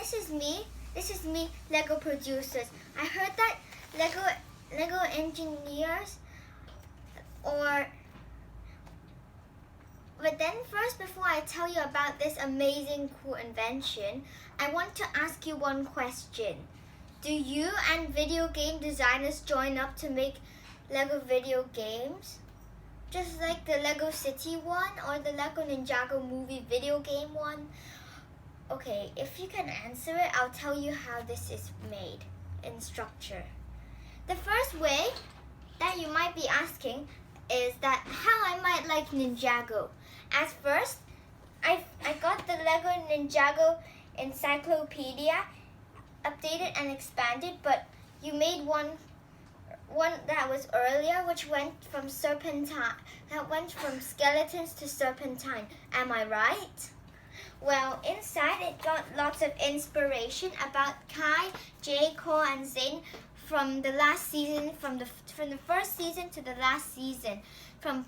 this is me. This is me, Lego producers. I heard that Lego engineers But then first, before I tell you about this amazing cool invention, I want to ask you one question. Do you and video game designers join up to make Lego video games? Just like the Lego City one or the Lego Ninjago movie video game one? Okay, if you can answer it, I'll tell you how this is made in structure. The first way that you might be asking is that how I might like Ninjago. At first, I got the Lego Ninjago encyclopedia, updated and expanded, but you made one that was earlier, which went from skeletons to serpentine. Am I right? Well, inside it got lots of inspiration about Kai, Jay, Cole, and Zane from the last season, from the first season to the last season, from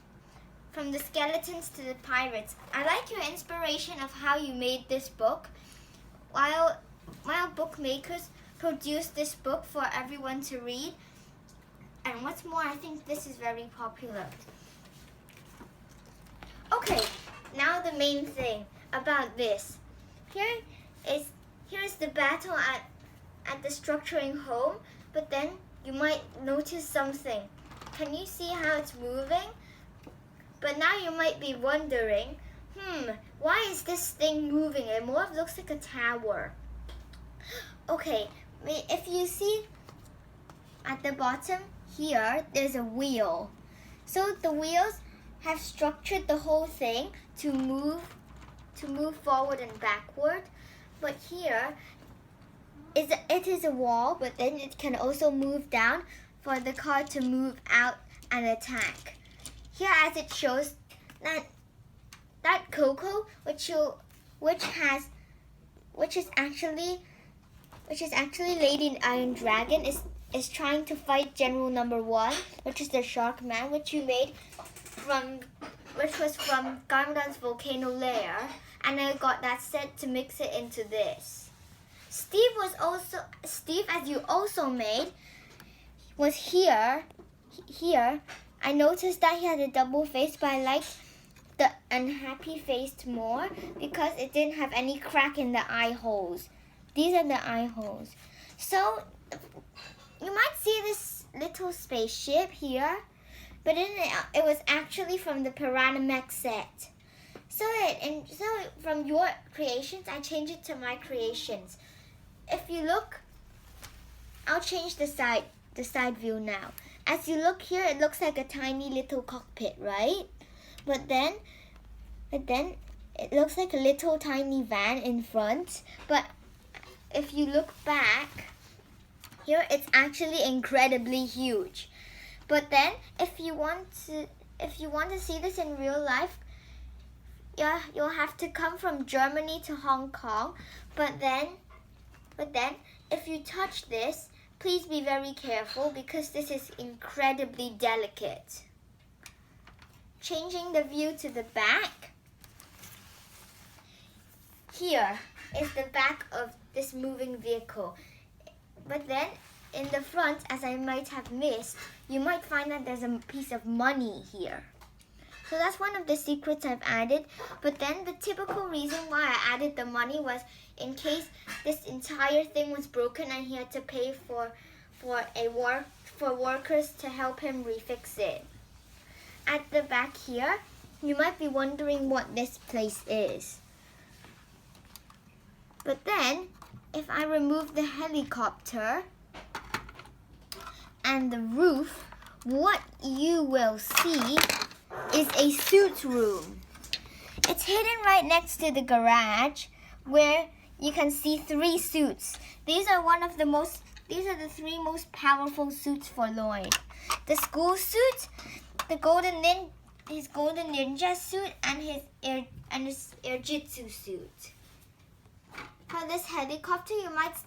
the skeletons to the pirates. I like your inspiration of how you made this book. While bookmakers produced this book for everyone to read. And what's more, I think this is very popular. Okay, now the main thing about this. Here is the battle at the structuring home, but then you might notice something. Can you see how it's moving? But now you might be wondering, why is this thing moving? It more looks like a tower. Okay, if you see at the bottom here, there's a wheel. So the wheels have structured the whole thing to move forward and backward. But here, it is a wall, but then it can also move down for the car to move out and attack. Here, as it shows that Coco, which is actually Lady Iron Dragon, is trying to fight General Number 1, which is the Shark Man, which was from Garmadon's volcano lair, and I got that set to mix it into this. Steve, as you also made, was here. I noticed that he had a double face, but I liked the unhappy face more because it didn't have any crack in the eye holes. These are the eye holes. So you might see this little spaceship here, but it was actually from the Piranha Mech set. So from your creations, I changed it to my creations. If you look, I'll change the side view now. As you look here, it looks like a tiny little cockpit, right? But then it looks like a little tiny van in front. But if you look back, here it's actually incredibly huge. But then if you want to see this in real life, yeah, you'll have to come from Germany to Hong Kong. But then if you touch this, please be very careful because this is incredibly delicate. Changing the view to the back. Here is the back of this moving vehicle. But then in the front, as I might have missed, you might find that there's a piece of money here. So that's one of the secrets I've added. But then the typical reason why I added the money was in case this entire thing was broken and he had to pay for workers to help him refix it. At the back here, you might be wondering what this place is. But then, if I remove the helicopter and the roof, what you will see is a suit room. It's hidden right next to the garage where you can see 3 suits. These are the 3 most powerful suits for Lloyd. The school suit, his golden ninja suit, and his airjitsu suit. For this helicopter, you might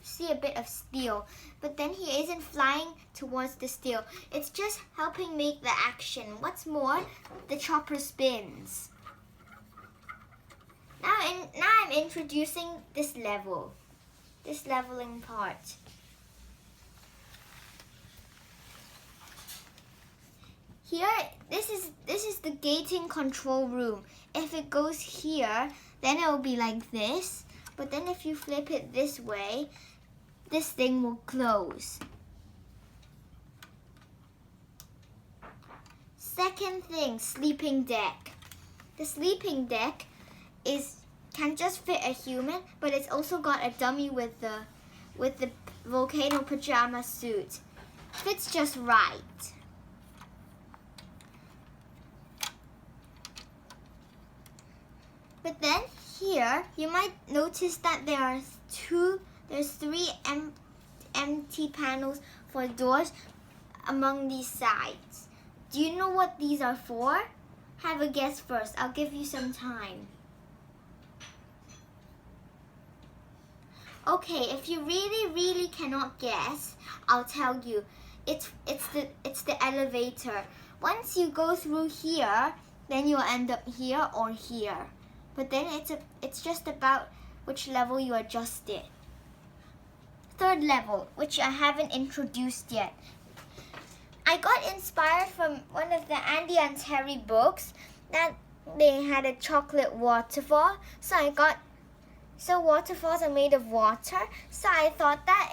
see a bit of steel, but then he isn't flying towards the steel. It's just helping make the action. What's more, the chopper spins. Now I'm introducing this level. this leveling part. Here, this is the gating control room. If it goes here, then it will be like this. But then if you flip it this way, this thing will close. Second thing, sleeping deck. The sleeping deck can just fit a human, but it's also got a dummy with the volcano pajama suit. Fits just right. But then here, you might notice that there's three empty panels for doors among these sides. Do you know what these are for? Have a guess first. I'll give you some time. Okay, if you really cannot guess, I'll tell you. It's the elevator. Once you go through here, then you'll end up here or here. But then it's just about which level you adjust it. Third level, which I haven't introduced yet. I got inspired from one of the Andy and Terry books that they had a chocolate waterfall. So waterfalls are made of water. So I thought that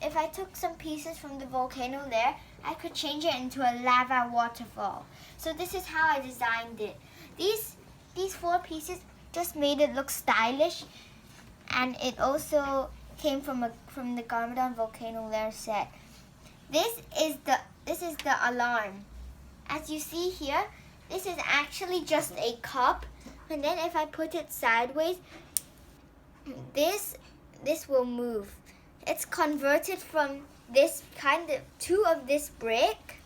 if I took some pieces from the volcano there, I could change it into a lava waterfall. So this is how I designed it. These 4 pieces just made it look stylish, and it also came from the Garmadon Volcano Lair set. This is the alarm. As you see here, this is actually just a cup, and then if I put it sideways, this will move. It's converted from this kind of 2 of this brick,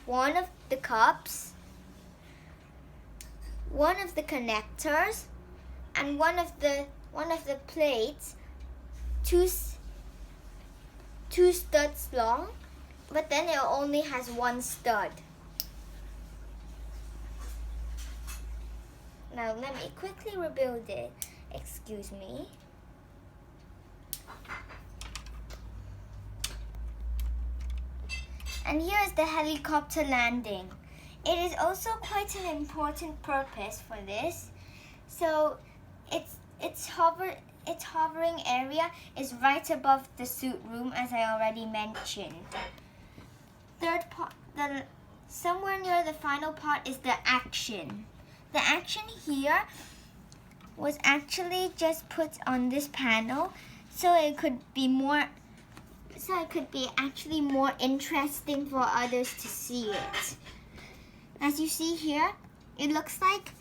1 of the cups, 1 of the connectors, and one of the plates, two studs long, but then it only has 1 stud. Now let me quickly rebuild it. Excuse me. And here is the helicopter landing. It is also quite an important purpose for this. So its hovering area is right above the suit room, as I already mentioned. Third part, somewhere near the final part, is the action. The action here was actually just put on this panel so it could be actually more interesting for others to see it. As you see here, it looks like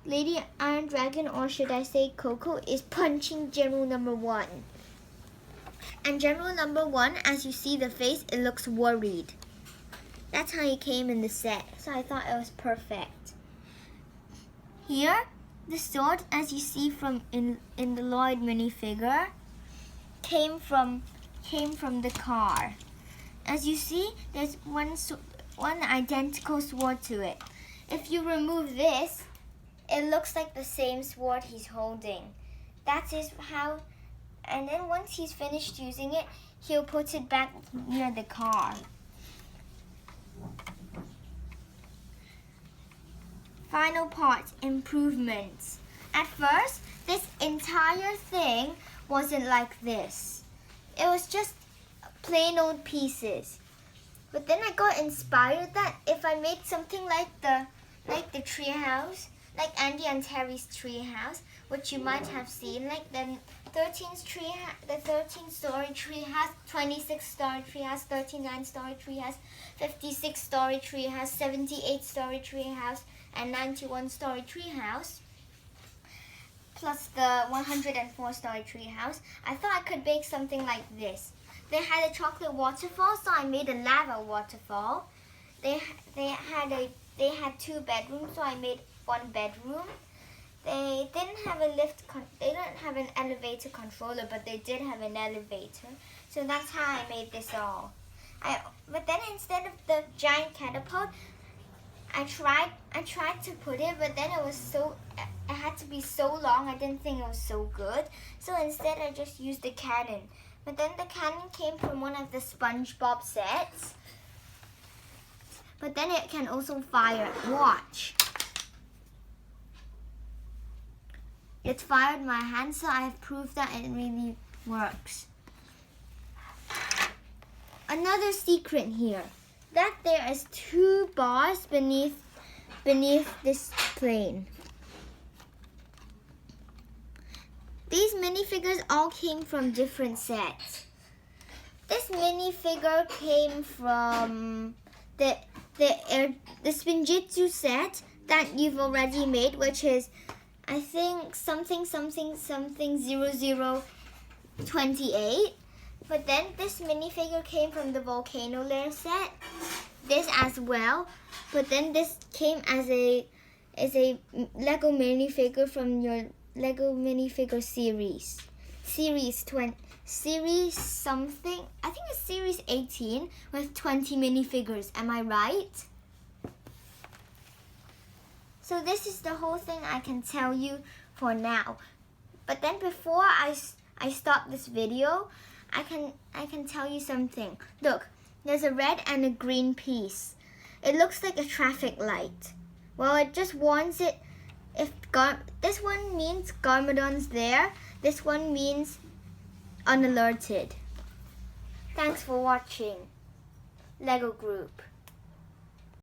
Lady Iron Dragon, or should I say Coco, is punching General Number 1. And General Number 1, as you see the face, it looks worried. That's how he came in the set, so I thought it was perfect. Here, the sword, as you see from in the Lloyd minifigure, came from the car. As you see, there's one identical sword to it. If you remove this, it looks like the same sword he's holding. That is how, and then once he's finished using it, he'll put it back near the car. Final part, improvements. At first, this entire thing wasn't like this. It was just plain old pieces. But then I got inspired that if I made something like the treehouse, like Andy and Terry's treehouse, which you might have seen, like the 13-story treehouse, 26-story treehouse, 39-story treehouse, 56-story treehouse, 78-story treehouse, and 91-story treehouse, plus the 104-story treehouse. I thought I could make something like this. They had a chocolate waterfall, so I made a lava waterfall. They had 2 bedrooms, so I made 1 bedroom. They didn't have they didn't have an elevator controller, but they did have an elevator. So that's how I made this all. But then instead of the giant catapult, I tried to put it, but then it had to to be so long, I didn't think it was so good. So instead, I just used the cannon. But then the cannon came from one of the SpongeBob sets. But then it can also fire. Watch. It's fired my hand, so I've proved that it really works. Another secret here. That there is 2 bars beneath this plane. These minifigures all came from different sets. This minifigure came from the Spinjitzu set that you've already made, which is, I think, something 0028. But then this minifigure came from the Volcano Lair set. This as well. But then this came as a Lego minifigure from your Lego minifigure series. Series something. I think it's series 18 with 20 minifigures. Am I right? So this is the whole thing I can tell you for now. But then before I stop this video, I can tell you something. Look, there's a red and a green piece. It looks like a traffic light. Well, it just warns it if this one means Garmadon's there. This one means unalerted. Thanks for watching. Lego Group.